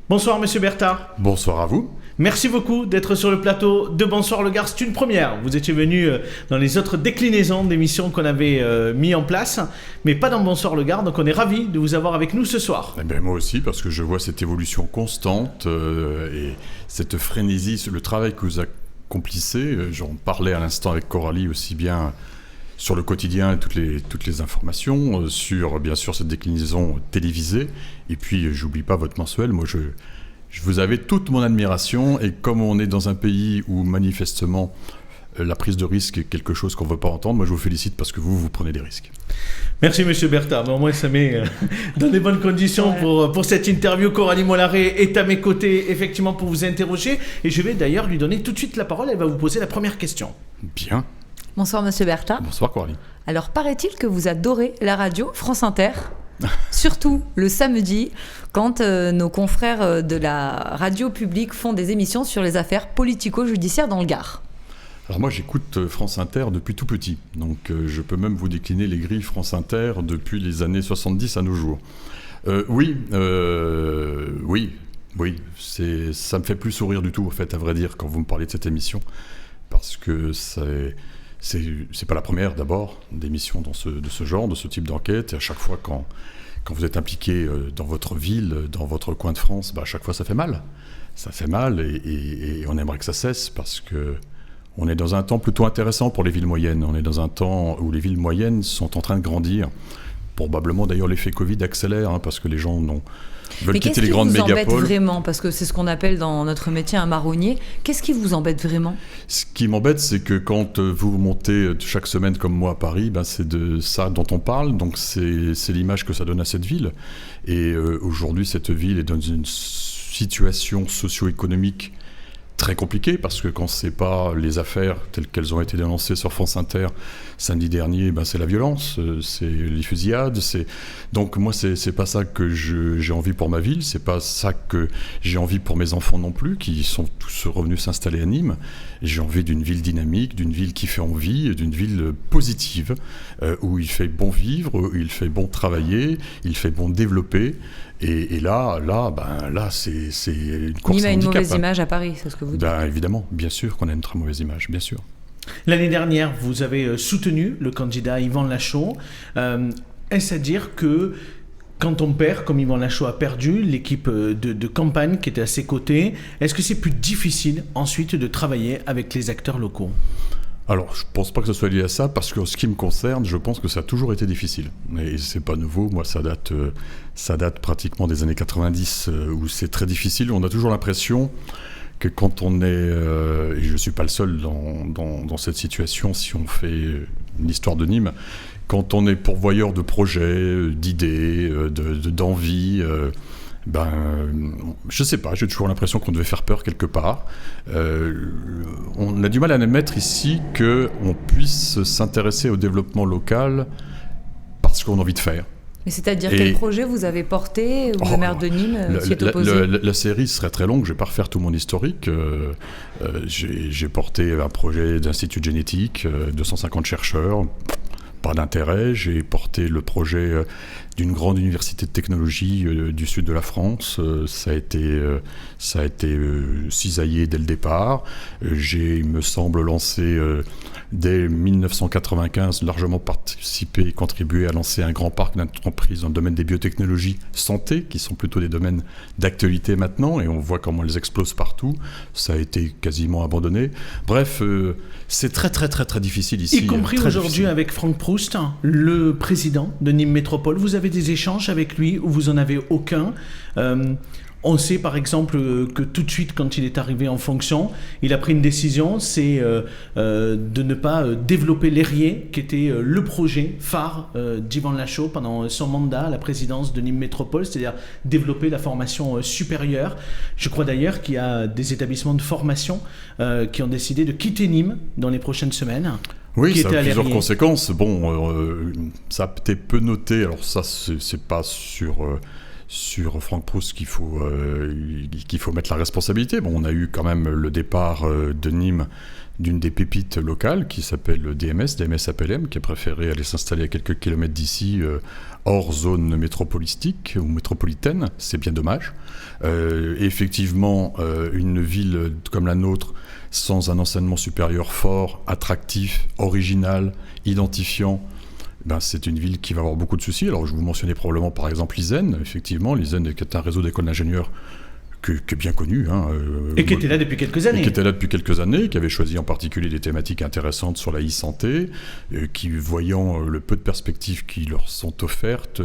Bonsoir Monsieur Bertha. Bonsoir à vous. Merci beaucoup d'être sur le plateau de Bonsoir le Gard. C'est une première. Vous étiez venu dans les autres déclinaisons d'émissions qu'on avait mis en place, mais pas dans Bonsoir le Gard. Donc on est ravis de vous avoir avec nous ce soir. Eh bien, moi aussi, parce que je vois cette évolution constante et cette frénésie, le travail que vous accomplissez. J'en parlais à l'instant avec Coralie aussi bien sur le quotidien et toutes les informations, sur bien sûr cette déclinaison télévisée. Et puis, j'oublie pas votre mensuel. Moi, je vous avais toute mon admiration. Et comme on est dans un pays où manifestement la prise de risque est quelque chose qu'on ne veut pas entendre, moi je vous félicite parce que vous prenez des risques. Merci Monsieur Bertha. Au moins ça met dans des bonnes conditions pour cette interview. Coralie Mollaret est à mes côtés effectivement pour vous interroger. Et je vais d'ailleurs lui donner tout de suite la parole. Elle va vous poser la première question. Bien. Bonsoir Monsieur Bertha. Bonsoir Coralie. Alors paraît-il que vous adorez la radio France Inter, surtout le samedi, quand nos confrères de la radio publique font des émissions sur les affaires politico-judiciaires dans le Gard. Alors moi j'écoute France Inter depuis tout petit, donc je peux même vous décliner les grilles France Inter depuis les années 70 à nos jours. Oui, ça me fait plus sourire du tout en fait, à vrai dire, quand vous me parlez de cette émission, parce que c'est pas la première d'abord d'émission de ce genre, de ce type d'enquête, et à chaque fois quand vous êtes impliqué dans votre ville, dans votre coin de France, à chaque fois ça fait mal. Ça fait mal et on aimerait que ça cesse parce que on est dans un temps plutôt intéressant pour les villes moyennes. On est dans un temps où les villes moyennes sont en train de grandir. Probablement d'ailleurs l'effet Covid accélère parce que les gens veulent quitter les grandes mégapoles. Mais qu'est-ce qui vous embête vraiment ? Parce que c'est ce qu'on appelle dans notre métier un marronnier. Qu'est-ce qui vous embête vraiment ? Ce qui m'embête, c'est que quand vous montez chaque semaine comme moi à Paris, c'est de ça dont on parle. Donc c'est l'image que ça donne à cette ville. Et aujourd'hui, cette ville est dans une situation socio-économique très compliqué parce que quand c'est pas les affaires telles qu'elles ont été dénoncées sur France Inter samedi dernier, c'est la violence, c'est les fusillades, donc moi c'est pas ça que j'ai envie pour ma ville, c'est pas ça que j'ai envie pour mes enfants non plus qui sont tous revenus s'installer à Nîmes. J'ai envie d'une ville dynamique, d'une ville qui fait envie, d'une ville positive où il fait bon vivre, où il fait bon travailler, il fait bon développer. Et là, c'est une course à handicap. Nîmes a une mauvaise image à Paris, c'est ce que vous dites. Évidemment, bien sûr qu'on a une très mauvaise image, bien sûr. L'année dernière, vous avez soutenu le candidat Yvan Lachaud. Est-ce à dire que quand on perd, comme Yvan Lachaud a perdu, l'équipe de campagne qui était à ses côtés, est-ce que c'est plus difficile ensuite de travailler avec les acteurs locaux ? Alors, je ne pense pas que ce soit lié à ça, parce que ce qui me concerne, je pense que ça a toujours été difficile. Et c'est pas nouveau, moi ça date pratiquement des années 90, où c'est très difficile. On a toujours l'impression que quand on est, et je ne suis pas le seul dans cette situation, si on fait une histoire de Nîmes, quand on est pourvoyeur de projets, d'idées, d'envie, je sais pas, j'ai toujours l'impression qu'on devait faire peur quelque part. On a du mal à admettre ici qu'on puisse s'intéresser au développement local parce qu'on a envie de faire. Mais c'est-à-dire quel projet vous avez porté où le maire de Nîmes s'y est opposé ? La série serait très longue, je ne vais pas refaire tout mon historique. J'ai porté un projet d'institut de génétique, 250 chercheurs. Pas d'intérêt. J'ai porté le projet d'une grande université de technologie du sud de la France. Ça a été cisaillé dès le départ. J'ai, il me semble, lancé dès 1995, largement participé et contribué à lancer un grand parc d'entreprises dans le domaine des biotechnologies santé, qui sont plutôt des domaines d'actualité maintenant, et on voit comment elles explosent partout. Ça a été quasiment abandonné. Bref, c'est très très très très difficile ici. Y compris aujourd'hui avec Franck Proust, le président de Nîmes Métropole. Vous avez des échanges avec lui ou vous en avez aucun ? On sait par exemple que tout de suite quand il est arrivé en fonction, il a pris une décision, c'est de ne pas développer l'Érié, qui était le projet phare d'Yvan Lachaud pendant son mandat à la présidence de Nîmes Métropole, c'est-à-dire développer la formation supérieure. Je crois d'ailleurs qu'il y a des établissements de formation qui ont décidé de quitter Nîmes dans les prochaines semaines. Oui, ça a plusieurs conséquences. Ça a peut-être peu noté, alors ça c'est pas sur Franck Proust qu'il faut mettre la responsabilité. On a eu quand même le départ de Nîmes d'une des pépites locales qui s'appelle DMS APLM, qui a préféré aller s'installer à quelques kilomètres d'ici, hors zone métropolistique ou métropolitaine. C'est bien dommage. Et effectivement, une ville comme la nôtre, sans un enseignement supérieur fort, attractif, original, identifiant, c'est une ville qui va avoir beaucoup de soucis. Alors, je vous mentionnais probablement par exemple l'ISEN. Effectivement, l'ISEN est un réseau d'écoles d'ingénieurs qui est bien connu. Et qui était là depuis quelques années. Qui avait choisi en particulier des thématiques intéressantes sur la e-santé, qui, voyant le peu de perspectives qui leur sont offertes,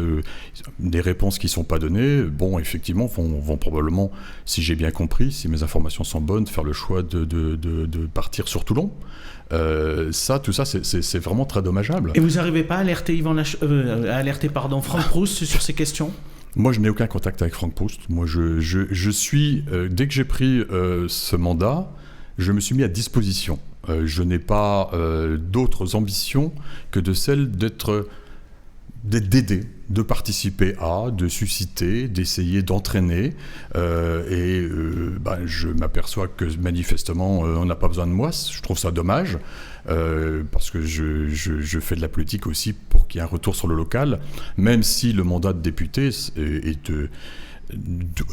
des réponses qui ne sont pas données, effectivement, vont probablement, si j'ai bien compris, si mes informations sont bonnes, faire le choix de partir sur Toulon. Tout ça, c'est vraiment très dommageable. Et vous n'arrivez pas à alerter, Franck Proust sur ces questions ? Moi, je n'ai aucun contact avec Franck Proust. Moi, je suis... dès que j'ai pris ce mandat, je me suis mis à disposition. Je n'ai pas d'autres ambitions que de celles d'aider, de participer de susciter, d'essayer d'entraîner. Je m'aperçois que manifestement, on n'a pas besoin de moi. Je trouve ça dommage. Parce que je fais de la politique aussi pour qu'il y ait un retour sur le local, même si le mandat de député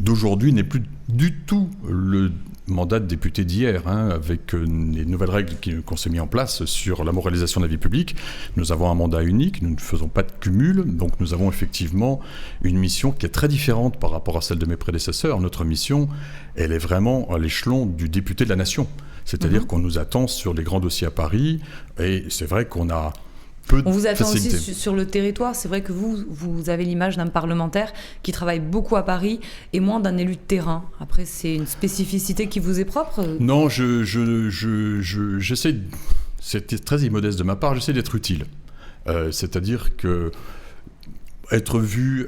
d'aujourd'hui n'est plus du tout le mandat de député d'hier, avec les nouvelles règles qu'on s'est mis en place sur la moralisation de la vie publique. Nous avons un mandat unique, nous ne faisons pas de cumul, donc nous avons effectivement une mission qui est très différente par rapport à celle de mes prédécesseurs. Notre mission, elle est vraiment à l'échelon du député de la nation. C'est-à-dire qu'on nous attend sur les grands dossiers à Paris, et c'est vrai qu'on a peu de On vous attend facilité. aussi sur le territoire. C'est vrai que vous avez l'image d'un parlementaire qui travaille beaucoup à Paris et moins d'un élu de terrain. Après, c'est une spécificité qui vous est propre ? Non, j'essaie, c'était très immodeste de ma part, j'essaie d'être utile. C'est-à-dire que être vu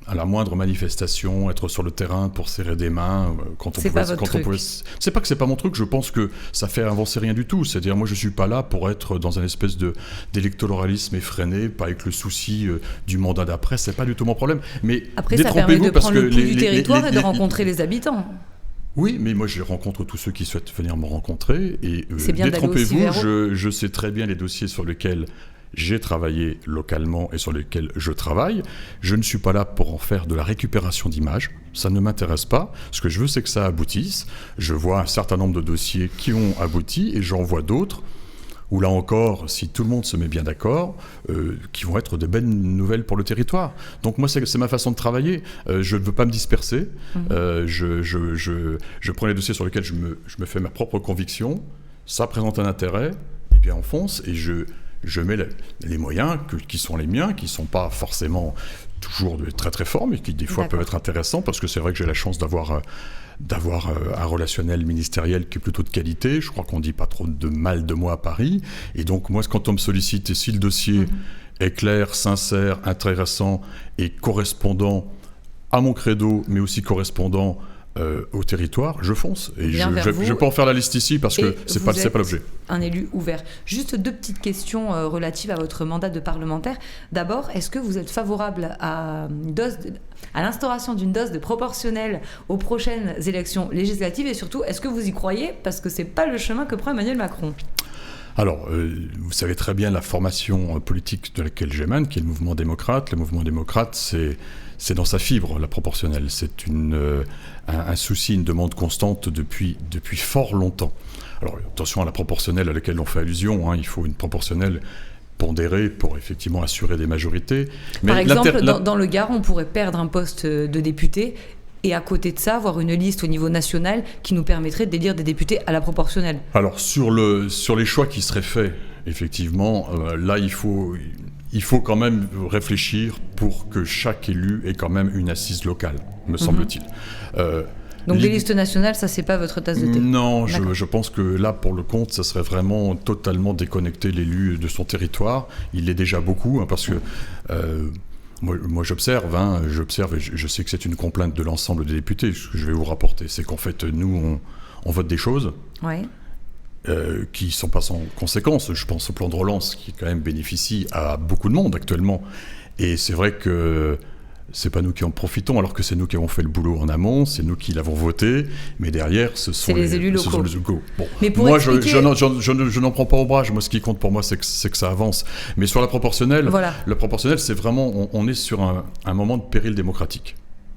à la moindre manifestation, être sur le terrain pour serrer des mains, c'est pas votre truc. C'est pas que c'est pas mon truc, je pense que ça fait avancer rien du tout. C'est-à-dire, moi, je suis pas là pour être dans un espèce d'électoralisme effréné, pas avec le souci du mandat d'après, c'est pas du tout mon problème. Mais après, ça permet de prendre le pouls du territoire et de rencontrer les habitants. Oui, mais moi, je rencontre tous ceux qui souhaitent venir me rencontrer. Et c'est bien détrompez-vous, je sais très bien les dossiers sur lesquels j'ai travaillé localement et sur lesquels je travaille. Je ne suis pas là pour en faire de la récupération d'images. Ça ne m'intéresse pas. Ce que je veux, c'est que ça aboutisse. Je vois un certain nombre de dossiers qui ont abouti et j'en vois d'autres où, là encore, si tout le monde se met bien d'accord, qui vont être de belles nouvelles pour le territoire. Donc moi, c'est ma façon de travailler. Je ne veux pas me disperser. Je prends les dossiers sur lesquels je me fais ma propre conviction. Ça présente un intérêt, et bien on fonce et je mets les moyens qui sont les miens, qui ne sont pas forcément toujours très très forts, mais qui des fois peuvent être intéressants, parce que c'est vrai que j'ai la chance d'avoir un relationnel ministériel qui est plutôt de qualité. Je crois qu'on ne dit pas trop de mal de moi à Paris. Et donc moi, quand on me sollicite, et si le dossier est clair, sincère, intéressant et correspondant à mon credo, mais aussi correspondant au territoire, je fonce. Et je peux en faire la liste ici parce que c'est pas l'objet. Un élu ouvert. Juste 2 petites questions relatives à votre mandat de parlementaire. D'abord, est-ce que vous êtes favorable à l'instauration d'une dose de proportionnelle aux prochaines élections législatives, et surtout, est-ce que vous y croyez ? Parce que c'est pas le chemin que prend Emmanuel Macron. Alors, vous savez très bien la formation politique de laquelle j'émane, qui est le mouvement démocrate. Le mouvement démocrate, c'est dans sa fibre, la proportionnelle. C'est un souci, une demande constante depuis fort longtemps. Alors, attention à la proportionnelle à laquelle on fait allusion. Il faut une proportionnelle pondérée pour effectivement assurer des majorités. Mais par exemple, dans le Gard, on pourrait perdre un poste de député et à côté de ça, avoir une liste au niveau national qui nous permettrait d'élire des députés à la proportionnelle. Alors, sur les choix qui seraient faits, effectivement, là, il faut quand même réfléchir pour que chaque élu ait quand même une assise locale, me semble-t-il. Donc les listes nationales, ça, c'est pas votre tasse de thé ? Non, je pense que là, pour le compte, ça serait vraiment totalement déconnecter l'élu de son territoire. Il l'est déjà beaucoup, parce que... Moi, j'observe, et je sais que c'est une complainte de l'ensemble des députés. Ce que je vais vous rapporter, c'est qu'en fait, nous, on vote des choses qui ne sont pas sans conséquences. Je pense au plan de relance, qui quand même bénéficie à beaucoup de monde actuellement. Et c'est vrai que c'est pas nous qui en profitons, alors que c'est nous qui avons fait le boulot en amont, c'est nous qui l'avons voté, mais derrière, ce sont les élus locaux. Ce sont les locaux. Bon. Mais pour moi, expliquer... je n'en prends pas au bras. Moi, ce qui compte pour moi, c'est que ça avance. Mais sur la proportionnelle, voilà. La proportionnelle, c'est vraiment, on est sur un moment de péril démocratique.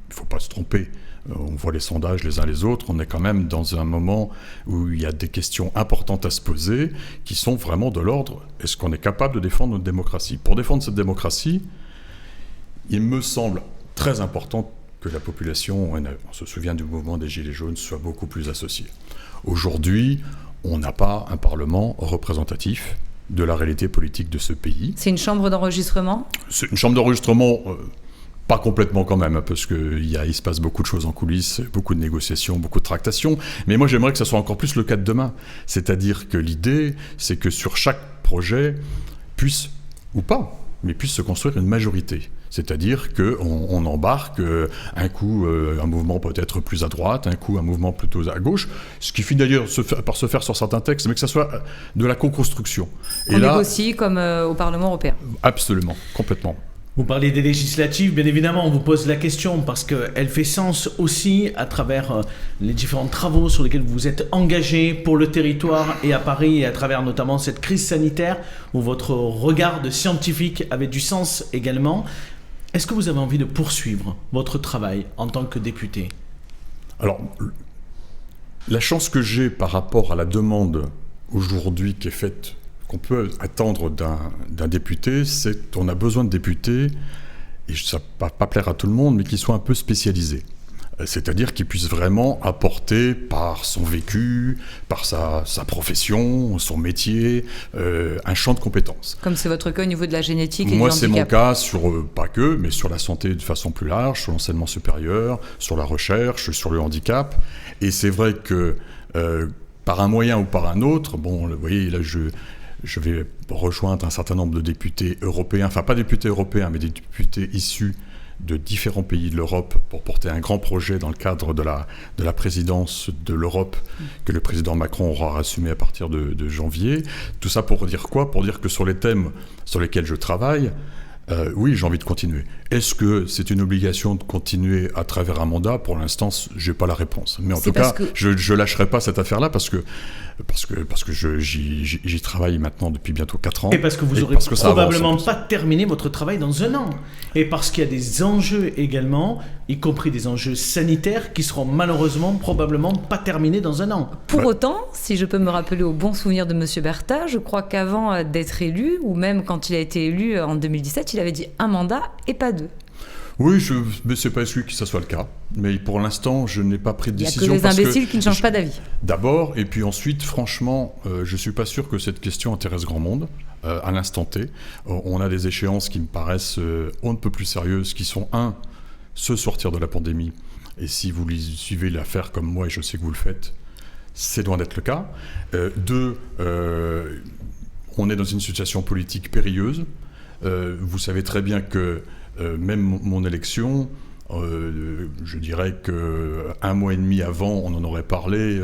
Il ne faut pas se tromper. On voit les sondages les uns les autres. On est quand même dans un moment où il y a des questions importantes à se poser, qui sont vraiment de l'ordre. Est-ce qu'on est capable de défendre notre démocratie ? Pour défendre cette démocratie, il me semble très important que la population, on se souvient du mouvement des Gilets jaunes, soit beaucoup plus associée. Aujourd'hui, on n'a pas un Parlement représentatif de la réalité politique de ce pays. C'est une chambre d'enregistrement ? C'est une chambre d'enregistrement, pas complètement quand même, parce qu'il se passe beaucoup de choses en coulisses, beaucoup de négociations, beaucoup de tractations. Mais moi, j'aimerais que ça soit encore plus le cas de demain. C'est-à-dire que l'idée, c'est que sur chaque projet, puisse, ou pas, mais puisse se construire une majorité. C'est-à-dire qu'on embarque un coup un mouvement peut-être plus à droite, un coup un mouvement plutôt à gauche, ce qui finit d'ailleurs par se faire sur certains textes, mais que ça soit de la co-construction. On négocie comme au Parlement européen. Absolument, complètement. Vous parlez des législatives, bien évidemment, on vous pose la question parce qu'elle fait sens aussi à travers les différents travaux sur lesquels vous êtes engagés pour le territoire et à Paris, et à travers notamment cette crise sanitaire où votre regard de scientifique avait du sens également. Est-ce que vous avez envie de poursuivre votre travail en tant que député ? Alors, la chance que j'ai par rapport à la demande aujourd'hui qui est faite, qu'on peut attendre d'un député, c'est qu'on a besoin de députés, et ça ne va pas plaire à tout le monde, mais qui soient un peu spécialisés. C'est-à-dire qu'ils puissent vraiment apporter par son vécu, par sa profession, son métier, un champ de compétences. Comme c'est votre cas au niveau de la génétique et du handicap. Moi, c'est mon cas sur, pas que, mais sur la santé de façon plus large, sur l'enseignement supérieur, sur la recherche, sur le handicap. Et c'est vrai que par un moyen ou par un autre, bon, vous voyez, là, je vais rejoindre un certain nombre de députés européens, enfin pas députés européens, mais des députés issus de différents pays de l'Europe pour porter un grand projet dans le cadre de la présidence de l'Europe que le président Macron aura assumé à partir de janvier. Tout ça pour dire quoi ? Pour dire que sur les thèmes sur lesquels je travaille, oui, j'ai envie de continuer. Est-ce que c'est une obligation de continuer à travers un mandat ? Pour l'instant, je n'ai pas la réponse. Mais en tout cas, je ne lâcherai pas cette affaire-là parce que j'y travaille maintenant depuis bientôt 4 ans. Et parce que vous n'aurez probablement pas terminé votre travail dans un an. Et parce qu'il y a des enjeux également, y compris des enjeux sanitaires, qui seront malheureusement probablement pas terminés dans un an. Pour autant, si je peux me rappeler au bon souvenir de M. Bertha, je crois qu'avant d'être élu, ou même quand il a été élu en 2017, il avait dit un mandat et pas 2. Oui, mais c'est pas exclu que ça soit le cas. Mais pour l'instant, je n'ai pas pris de décision. Il n'y a que les imbéciles qui ne changent pas d'avis. D'abord, et puis ensuite, franchement, je ne suis pas sûr que cette question intéresse grand monde à l'instant T. On a des échéances qui me paraissent on ne peut plus sérieuses, qui sont se sortir de la pandémie. Et si vous suivez l'affaire comme moi, et je sais que vous le faites, c'est loin d'être le cas. 2, on est dans une situation politique périlleuse. Vous savez très bien que même mon élection, je dirais qu'un mois et demi avant, on en aurait parlé.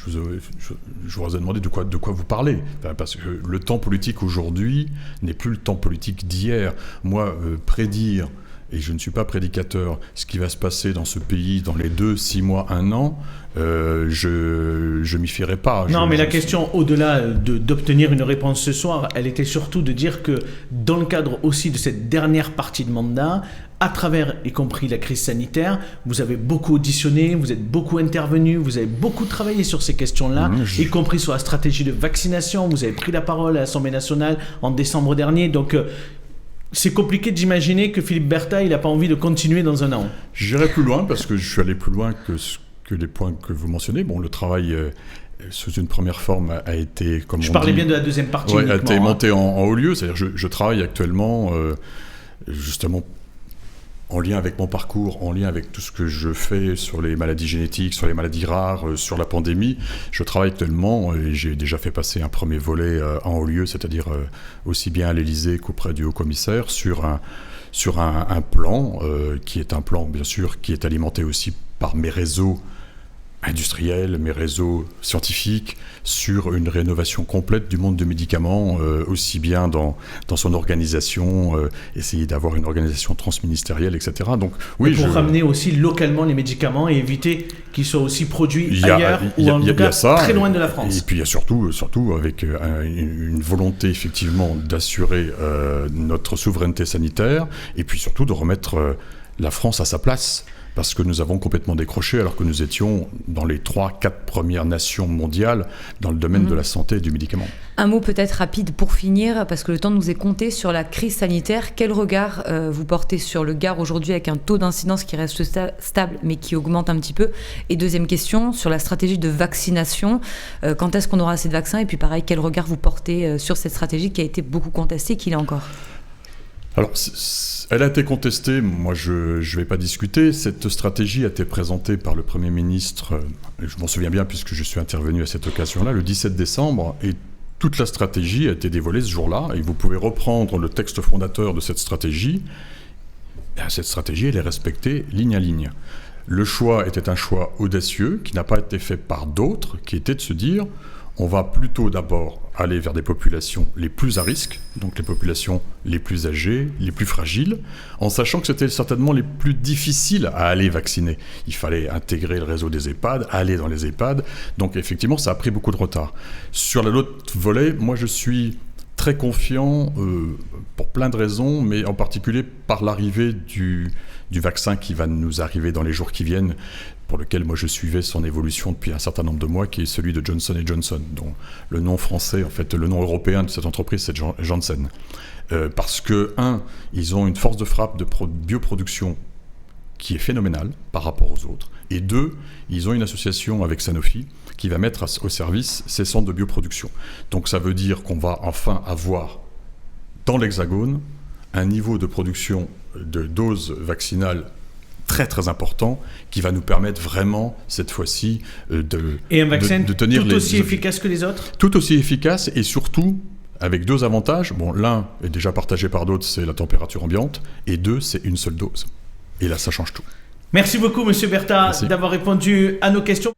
Je vous ai demandé de quoi vous parlez. Parce que le temps politique aujourd'hui n'est plus le temps politique d'hier. Moi, prédire, et je ne suis pas prédicateur, ce qui va se passer dans ce pays dans les 2, 6 mois, 1 an, je m'y fierai pas. Non, mais la question, au-delà d'obtenir une réponse ce soir, elle était surtout de dire que dans le cadre aussi de cette dernière partie de mandat, à travers, y compris la crise sanitaire, vous avez beaucoup auditionné, vous êtes beaucoup intervenu, vous avez beaucoup travaillé sur ces questions-là, y compris sur la stratégie de vaccination. Vous avez pris la parole à l'Assemblée nationale en décembre dernier, donc c'est compliqué d'imaginer que Philippe Bertha, il n'a pas envie de continuer dans un an. J'irai plus loin, parce que je suis allé plus loin que les points que vous mentionnez. Bon, le travail sous une première forme a été, comme je parlais bien de la deuxième partie. Ouais, a été monté en haut lieu. C'est-à-dire, je travaille actuellement, justement, en lien avec mon parcours, en lien avec tout ce que je fais sur les maladies génétiques, sur les maladies rares, sur la pandémie. Je travaille actuellement, et j'ai déjà fait passer un premier volet en haut lieu, c'est-à-dire aussi bien à l'Élysée qu'auprès du haut-commissaire, sur un plan, qui est un plan, bien sûr, qui est alimenté aussi par mes réseaux industriels, mes réseaux scientifiques, sur une rénovation complète du monde du médicament, aussi bien dans son organisation, essayer d'avoir une organisation transministérielle, etc. Donc, oui, pour ramener aussi localement les médicaments et éviter qu'ils soient aussi produits ailleurs ou en tout cas très loin de la France. Et puis il y a surtout avec une volonté effectivement d'assurer notre souveraineté sanitaire et puis surtout de remettre la France à sa place. Parce que nous avons complètement décroché alors que nous étions dans les 3-4 premières nations mondiales dans le domaine de la santé et du médicament. Un mot peut-être rapide pour finir, parce que le temps nous est compté sur la crise sanitaire. Quel regard vous portez sur le Gard aujourd'hui avec un taux d'incidence qui reste stable mais qui augmente un petit peu? Et deuxième question, sur la stratégie de vaccination, quand est-ce qu'on aura assez de vaccins? Et puis pareil, quel regard vous portez sur cette stratégie qui a été beaucoup contestée, qu'il est encore? Alors, elle a été contestée, moi je ne vais pas discuter. Cette stratégie a été présentée par le Premier ministre, je m'en souviens bien puisque je suis intervenu à cette occasion-là, le 17 décembre, et toute la stratégie a été dévoilée ce jour-là, et vous pouvez reprendre le texte fondateur de cette stratégie. Cette stratégie, elle est respectée ligne à ligne. Le choix était un choix audacieux, qui n'a pas été fait par d'autres, qui était de se dire... On va plutôt d'abord aller vers des populations les plus à risque, donc les populations les plus âgées, les plus fragiles, en sachant que c'était certainement les plus difficiles à aller vacciner. Il fallait intégrer le réseau des EHPAD, aller dans les EHPAD, donc effectivement ça a pris beaucoup de retard. Sur l'autre volet, moi je suis très confiant pour plein de raisons, mais en particulier par l'arrivée du vaccin qui va nous arriver dans les jours qui viennent, pour lequel moi je suivais son évolution depuis un certain nombre de mois, qui est celui de Johnson & Johnson, dont le nom français, en fait, le nom européen de cette entreprise, c'est Janssen. Parce que, ils ont une force de frappe de bioproduction qui est phénoménale par rapport aux autres, et 2, ils ont une association avec Sanofi qui va mettre au service ces centres de bioproduction. Donc ça veut dire qu'on va enfin avoir, dans l'Hexagone, un niveau de production de doses vaccinales très très important qui va nous permettre vraiment cette fois-ci et un vaccin de tenir tout aussi efficace que les autres? Tout aussi efficace et surtout avec 2 avantages. Bon, l'un est déjà partagé par d'autres, c'est la température ambiante, et 2, c'est une seule dose. Et là, ça change tout. Merci beaucoup, Monsieur Bertha, d'avoir répondu à nos questions.